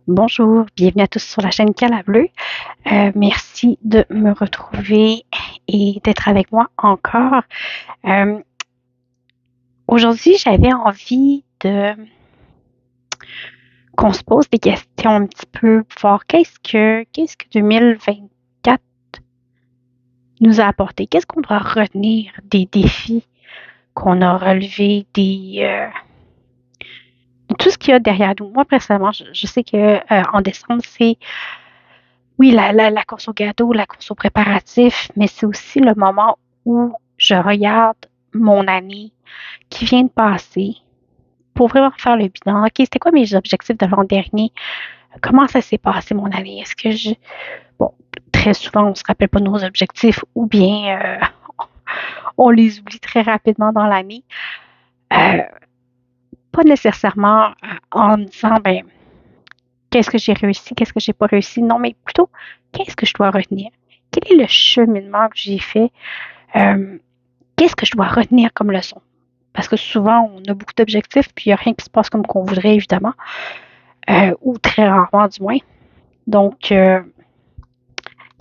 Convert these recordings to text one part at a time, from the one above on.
Bonjour, bienvenue à tous sur la chaîne Cala Bleu. Merci de me retrouver et d'être avec moi encore. Euh, Aujourd'hui, j'avais envie de qu'on se pose des questions un petit peu pour voir qu'est-ce que 2024 nous a apporté. Qu'est-ce qu'on doit retenir des défis qu'on a relevés, de tout ce qu'il y a derrière nous. Moi, personnellement, je sais que en décembre, c'est oui, la course au gâteau, la course aux préparatifs, mais c'est aussi le moment où je regarde mon année qui vient de passer pour vraiment faire le bilan. OK, c'était quoi mes objectifs de l'an dernier? Comment ça s'est passé mon année? Est-ce que je... Bon, très souvent, on ne se rappelle pas de nos objectifs ou bien on les oublie très rapidement dans l'année. Euh, Pas nécessairement en me disant, ben, qu'est-ce que j'ai réussi, qu'est-ce que j'ai pas réussi. Non, mais plutôt, qu'est-ce que je dois retenir? Quel est le cheminement que j'ai fait? Euh, Qu'est-ce que je dois retenir comme leçon? Parce que souvent, on a beaucoup d'objectifs, puis il n'y a rien qui se passe comme qu'on voudrait, évidemment, ou très rarement, du moins. Donc, c'est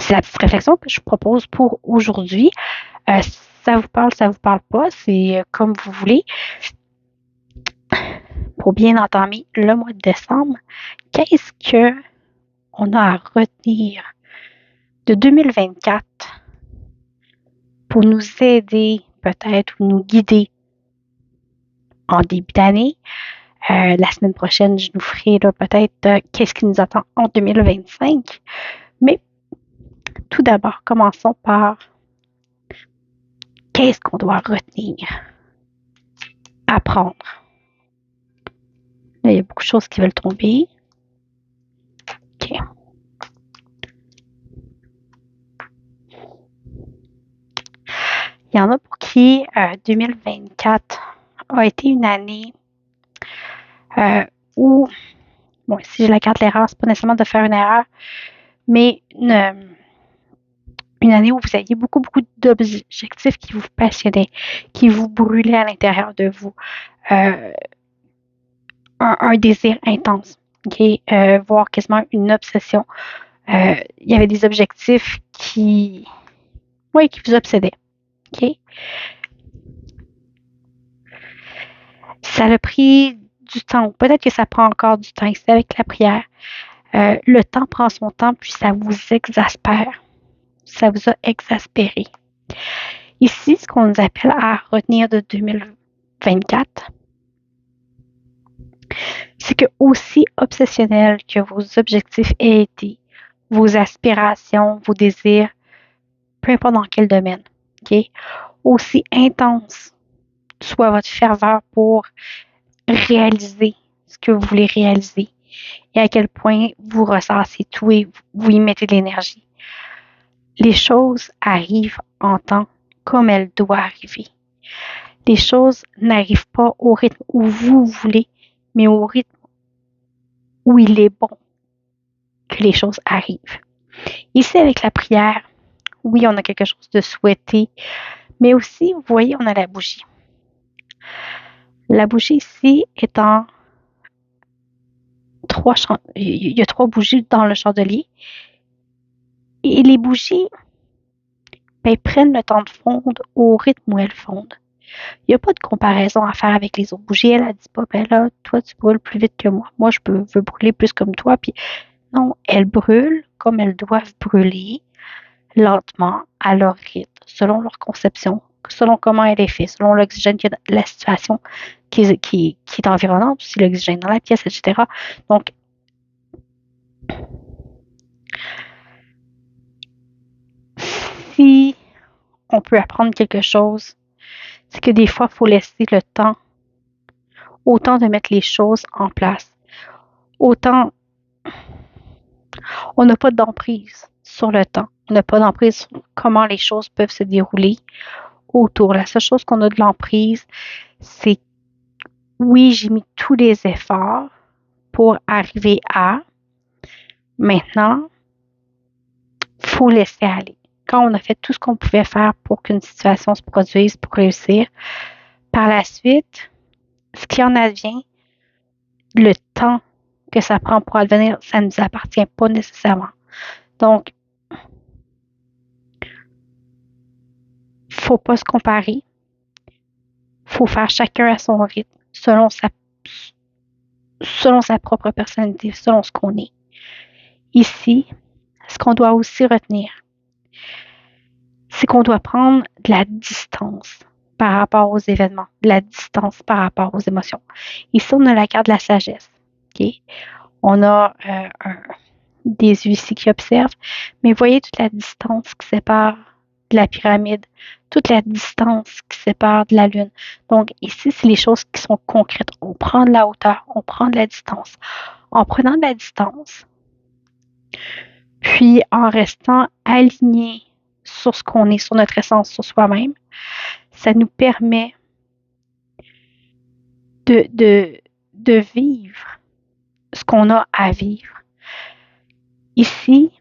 la petite réflexion que je propose pour aujourd'hui. Euh, ça vous parle pas, c'est comme vous voulez. Pour bien entamer le mois de décembre, qu'est-ce que on a à retenir de 2024 pour nous aider peut-être ou nous guider en début d'année? La semaine prochaine, je nous ferai peut-être qu'est-ce qui nous attend en 2025. Mais tout d'abord, commençons par qu'est-ce qu'on doit retenir, apprendre. Là, il y a beaucoup de choses qui veulent tomber. OK. Il y en a pour qui 2024 a été une année où, bon, si je la garde l'erreur, c'est pas nécessairement de faire une erreur, mais une année où vous aviez beaucoup, beaucoup d'objectifs qui vous passionnaient, qui vous brûlaient à l'intérieur de vous. Euh, un désir intense, OK? Voire quasiment une obsession. Il y avait des objectifs oui, qui vous obsédaient, OK? Ça a pris du temps. Peut-être que ça prend encore du temps. C'est avec la prière. Le temps prend son temps, puis ça vous exaspère. Ça vous a exaspéré. Ici, ce qu'on nous appelle à retenir de 2024, c'est que aussi obsessionnel que vos objectifs aient été, vos aspirations, vos désirs, peu importe dans quel domaine, OK? Aussi intense soit votre ferveur pour réaliser ce que vous voulez réaliser et à quel point vous ressassez tout et vous y mettez de l'énergie. Les choses arrivent en temps comme elles doivent arriver. Les choses n'arrivent pas au rythme où vous voulez, mais au rythme où il est bon que les choses arrivent. Ici, avec la prière, oui, on a quelque chose de souhaité, mais aussi, vous voyez, on a la bougie. La bougie ici étant il y a trois bougies dans le chandelier. Et les bougies, ben, prennent le temps de fondre au rythme où elles fondent. Il n'y a pas de comparaison à faire avec les autres bougies. Elle a dit pas, ben là, toi, tu brûles plus vite que moi. Moi, veux brûler plus comme toi. Puis non, elles brûlent comme elles doivent brûler, lentement, à leur rythme, selon leur conception, selon comment elle est faite, selon l'oxygène qu'il y a dans la situation qui est environnante, aussi l'oxygène dans la pièce, etc. Donc, si on peut apprendre quelque chose, c'est que des fois, il faut laisser le temps, autant de mettre les choses en place, autant on n'a pas d'emprise sur le temps, on n'a pas d'emprise sur comment les choses peuvent se dérouler autour. La seule chose qu'on a de l'emprise, c'est oui, j'ai mis tous les efforts pour arriver à. Maintenant, il faut laisser aller. Quand on a fait tout ce qu'on pouvait faire pour qu'une situation se produise, pour réussir, par la suite, ce qui en advient, le temps que ça prend pour advenir, ça ne nous appartient pas nécessairement. Donc, faut pas se comparer. Faut faire chacun à son rythme, selon sa propre personnalité, selon ce qu'on est. Ici, ce qu'on doit aussi retenir, c'est qu'on doit prendre de la distance par rapport aux événements, de la distance par rapport aux émotions. Ici, on a la carte de la sagesse. Okay? On a des yeux ici qui observent, mais voyez toute la distance qui sépare de la pyramide, toute la distance qui sépare de la lune. Donc ici, c'est les choses qui sont concrètes. On prend de la hauteur, on prend de la distance. En prenant de la distance, puis en restant aligné sur ce qu'on est, sur notre essence, sur soi-même, ça nous permet de vivre ce qu'on a à vivre. Ici,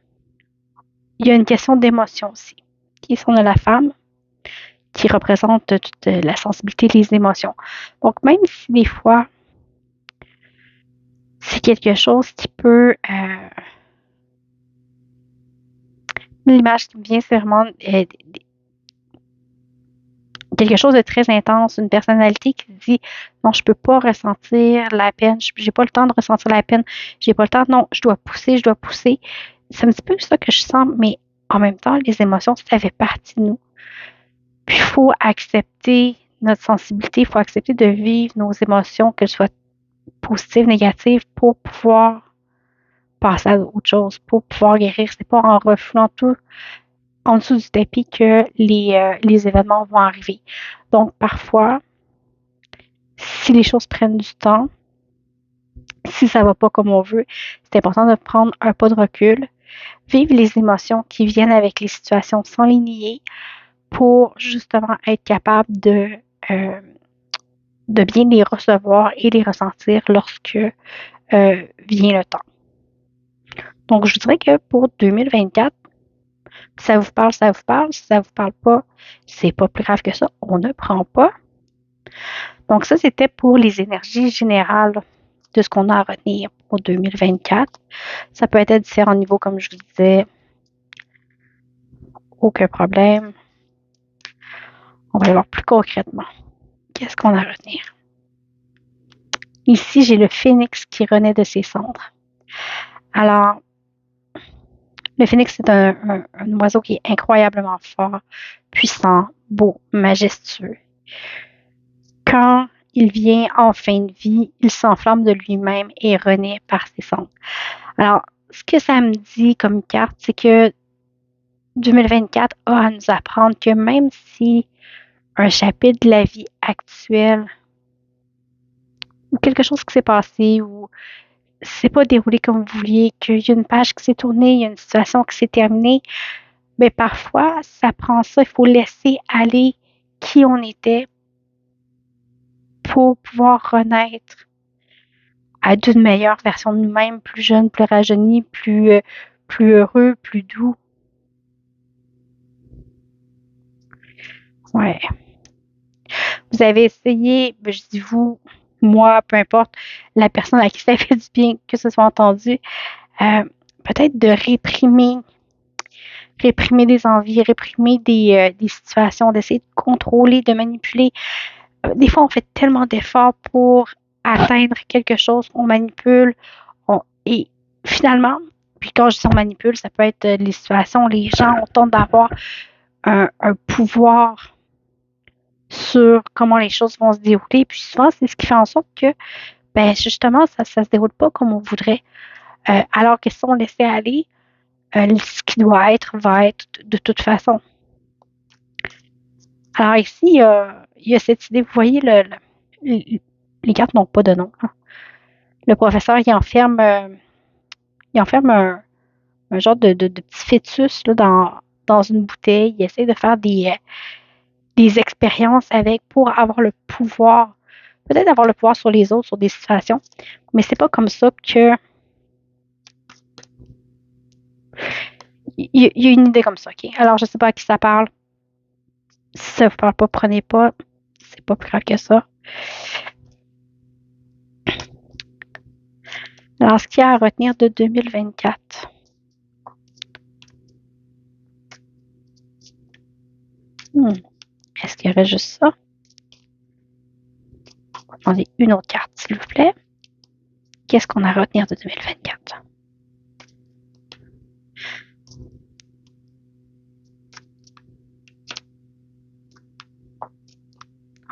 il y a une question d'émotion aussi. Ici, on a la femme qui représente toute la sensibilité, les émotions. Donc, même si des fois, c'est quelque chose qui peut... l'image qui me vient, c'est vraiment quelque chose de très intense, une personnalité qui dit non, je peux pas ressentir la peine, j'ai pas le temps de ressentir la peine, j'ai pas le temps, non, je dois pousser. C'est un petit peu ça que je sens, mais en même temps, les émotions, ça fait partie de nous. Puis il faut accepter notre sensibilité, il faut accepter de vivre nos émotions, qu'elles soient positives, négatives, pour pouvoir passer à autre chose, pour pouvoir guérir. C'est pas en refoulant tout en dessous du tapis que les événements vont arriver. Donc, parfois, si les choses prennent du temps, si ça va pas comme on veut, c'est important de prendre un pas de recul, vivre les émotions qui viennent avec les situations sans les nier pour justement être capable de bien les recevoir et les ressentir lorsque vient le temps. Donc, je dirais que pour 2024, si ça vous parle, ça vous parle. Si ça vous parle pas, c'est pas plus grave que ça. On ne prend pas. Donc, ça, c'était pour les énergies générales de ce qu'on a à retenir pour 2024. Ça peut être à différents niveaux, comme je vous disais. Aucun problème. On va aller voir plus concrètement. Qu'est-ce qu'on a à retenir? Ici, j'ai le phénix qui renaît de ses cendres. Alors, le phénix, c'est un oiseau qui est incroyablement fort, puissant, beau, majestueux. Quand il vient en fin de vie, il s'enflamme de lui-même et renaît par ses cendres. Alors, ce que ça me dit comme carte, c'est que 2024 a à nous apprendre que même si un chapitre de la vie actuelle ou quelque chose qui s'est passé ou c'est pas déroulé comme vous vouliez, qu'il y a une page qui s'est tournée, il y a une situation qui s'est terminée, mais parfois, ça prend ça, il faut laisser aller qui on était pour pouvoir renaître à d'une meilleure version de nous-mêmes, plus jeune, plus rajeuni, plus heureux, plus doux. Ouais. Vous avez essayé, je dis vous, moi, peu importe, la personne à qui ça fait du bien que ce soit entendu, peut-être de réprimer des envies, réprimer des situations, d'essayer de contrôler, de manipuler. Des fois, on fait tellement d'efforts pour atteindre quelque chose, on manipule, et finalement, puis quand je dis on manipule, ça peut être les situations, les gens, on tente d'avoir un pouvoir sur comment les choses vont se dérouler. Puis souvent, c'est ce qui fait en sorte que, ben justement, ça se déroule pas comme on voudrait. Alors que si on laissait aller, ce qui doit être va être de toute façon. Alors ici, il y a cette idée, vous voyez, les cartes n'ont pas de nom. Hein. Le professeur, il enferme un genre de petit fœtus là, dans une bouteille. Il essaie de faire des expériences avec pour avoir le pouvoir, peut-être avoir le pouvoir sur les autres, sur des situations, mais c'est pas comme ça que il y a une idée comme ça, ok? Alors, je sais pas à qui ça parle. Si ça vous parle pas, prenez pas. C'est pas plus grave que ça. Alors, ce qu'il y a à retenir de 2024. Est-ce qu'il y aurait juste ça? On va demander une autre carte, s'il vous plaît. Qu'est-ce qu'on a à retenir de 2024?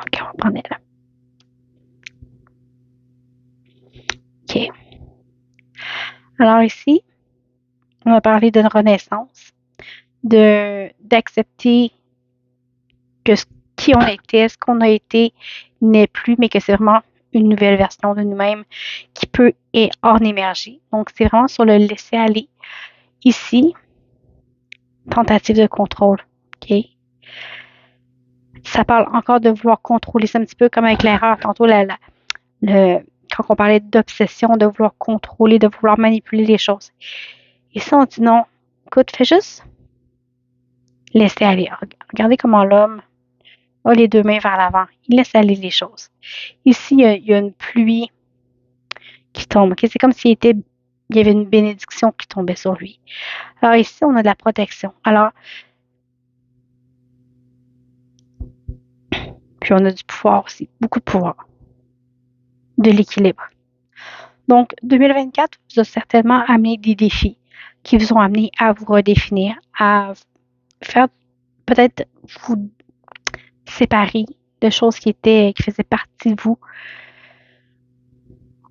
OK, on va prendre elle. OK. Alors ici, on a parlé d'une renaissance, d'accepter que qui on était, ce qu'on a été n'est plus, mais que c'est vraiment une nouvelle version de nous-mêmes qui peut et en émerger. Donc, c'est vraiment sur le laisser aller. Ici, tentative de contrôle. OK? Ça parle encore de vouloir contrôler. C'est un petit peu comme avec l'erreur tantôt, quand on parlait d'obsession, de vouloir contrôler, de vouloir manipuler les choses. Ici, on dit non. Écoute, fais juste laisser aller. Regardez comment l'homme a les deux mains vers l'avant. Il laisse aller les choses. Ici, il y a une pluie qui tombe. Okay? C'est comme s'il y avait une bénédiction qui tombait sur lui. Alors ici, on a de la protection. Alors, puis on a du pouvoir aussi, beaucoup de pouvoir, de l'équilibre. Donc, 2024 vous a certainement amené des défis qui vous ont amené à vous redéfinir, à faire peut-être vous séparer de choses qui faisaient partie de vous.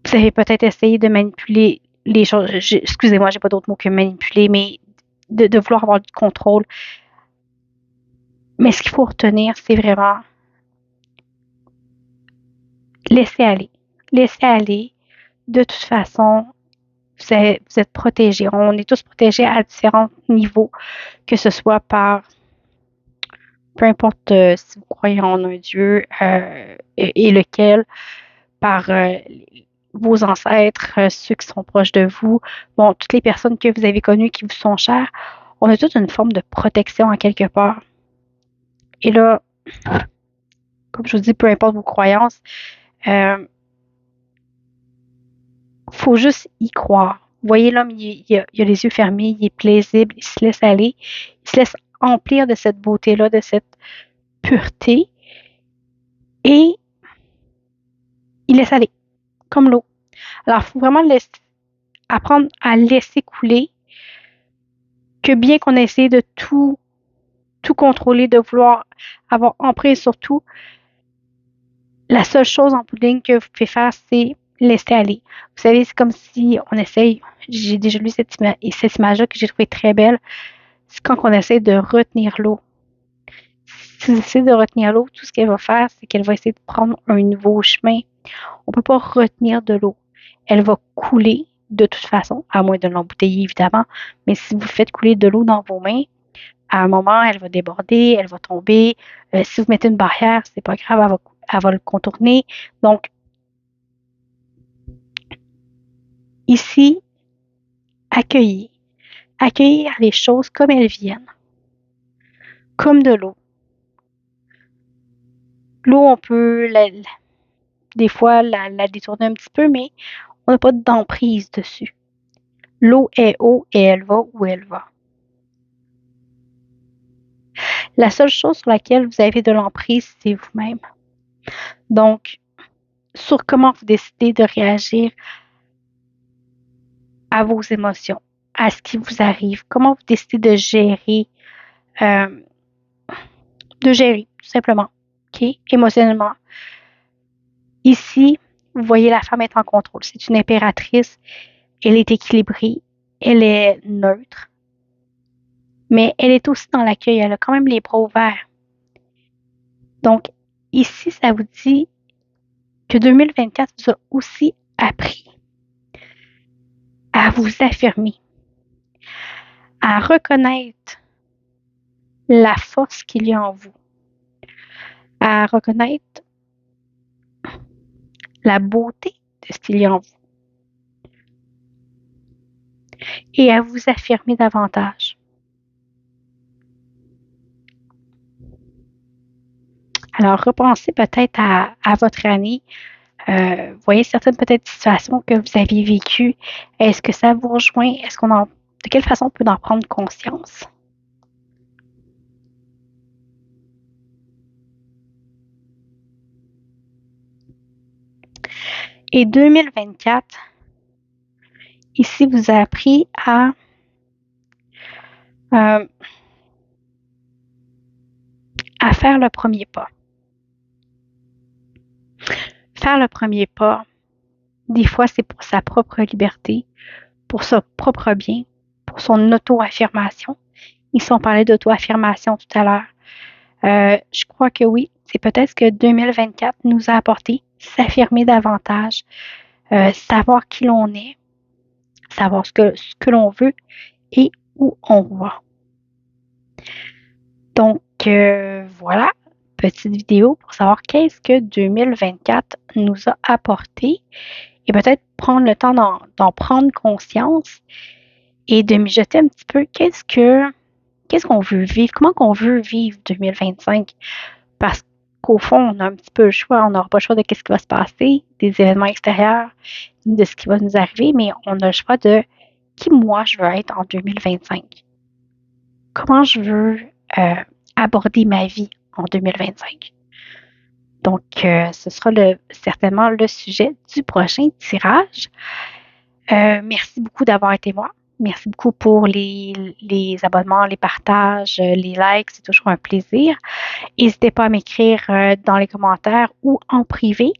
Vous avez peut-être essayé de manipuler les choses. Excusez-moi, j'ai pas d'autre mot que manipuler, mais de vouloir avoir du contrôle. Mais ce qu'il faut retenir, c'est vraiment laisser aller. Laisser aller. De toute façon, vous êtes protégés. On est tous protégés à différents niveaux, que ce soit par, peu importe si vous croyez en un Dieu et lequel, par vos ancêtres, ceux qui sont proches de vous, bon, toutes les personnes que vous avez connues qui vous sont chères, on a toute une forme de protection à quelque part. Et là, comme je vous dis, peu importe vos croyances, faut juste y croire. Vous voyez, l'homme, il a les yeux fermés, il est plaisible, il se laisse aller, il se laisse emplir de cette beauté-là, de cette pureté, et il laisse aller, comme l'eau. Alors, il faut vraiment apprendre à laisser couler, que bien qu'on essaie de tout contrôler, de vouloir avoir emprise sur tout, la seule chose en bout de ligne que vous pouvez faire, c'est laisser aller. Vous savez, c'est comme si on essaye, j'ai déjà lu cette image-là que j'ai trouvée très belle, c'est quand on essaie de retenir l'eau. Si vous essayez de retenir l'eau, tout ce qu'elle va faire, c'est qu'elle va essayer de prendre un nouveau chemin. On ne peut pas retenir de l'eau. Elle va couler de toute façon, à moins de l'embouteiller évidemment, mais si vous faites couler de l'eau dans vos mains, à un moment, elle va déborder, elle va tomber. Si vous mettez une barrière, c'est pas grave, elle va le contourner. Donc, ici, accueillir. Accueillir les choses comme elles viennent, comme de l'eau. L'eau, on peut des fois la détourner un petit peu, mais on n'a pas d'emprise dessus. L'eau est eau et elle va où elle va. La seule chose sur laquelle vous avez de l'emprise, c'est vous-même. Donc, sur comment vous décidez de réagir à vos émotions, à ce qui vous arrive, comment vous décidez de gérer, tout simplement, OK, émotionnellement. Ici, vous voyez la femme est en contrôle. C'est une impératrice, elle est équilibrée, elle est neutre, mais elle est aussi dans l'accueil, elle a quand même les bras ouverts. Donc, ici, ça vous dit que 2024 vous a aussi appris à vous affirmer, à reconnaître la force qu'il y a en vous, à reconnaître la beauté de ce qu'il y a en vous et à vous affirmer davantage. Alors, repensez peut-être à votre année. voyez certaines peut-être situations que vous aviez vécues. Est-ce que ça vous rejoint? De quelle façon on peut en prendre conscience? Et 2024, ici, vous a appris euh, à faire le premier pas. Faire le premier pas, des fois, c'est pour sa propre liberté, pour son propre bien, pour son auto-affirmation. Ici, on parlait d'auto-affirmation tout à l'heure. Je crois que oui, c'est peut-être ce que 2024 nous a apporté, s'affirmer davantage, savoir qui l'on est, savoir ce que l'on veut et où on va. Donc, voilà, petite vidéo pour savoir qu'est-ce que 2024 nous a apporté et peut-être prendre le temps d'en prendre conscience et de mijoter un petit peu qu'est-ce qu'on veut vivre, comment qu'on veut vivre 2025. Parce qu'au fond, on a un petit peu le choix, on n'aura pas le choix de qu'est-ce qui va se passer, des événements extérieurs, de ce qui va nous arriver, mais on a le choix de qui moi je veux être en 2025. Comment je veux aborder ma vie en 2025. Donc, ce sera certainement le sujet du prochain tirage. Merci beaucoup d'avoir été moi. Merci beaucoup pour les abonnements, les partages, les likes. C'est toujours un plaisir. N'hésitez pas à m'écrire dans les commentaires ou en privé.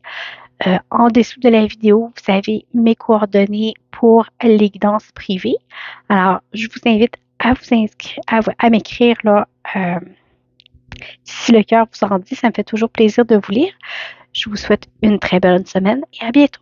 En dessous de la vidéo, vous avez mes coordonnées pour les guidances privées. Alors, je vous invite à vous inscrire, à m'écrire là. Si le cœur vous en dit, ça me fait toujours plaisir de vous lire. Je vous souhaite une très bonne semaine et à bientôt.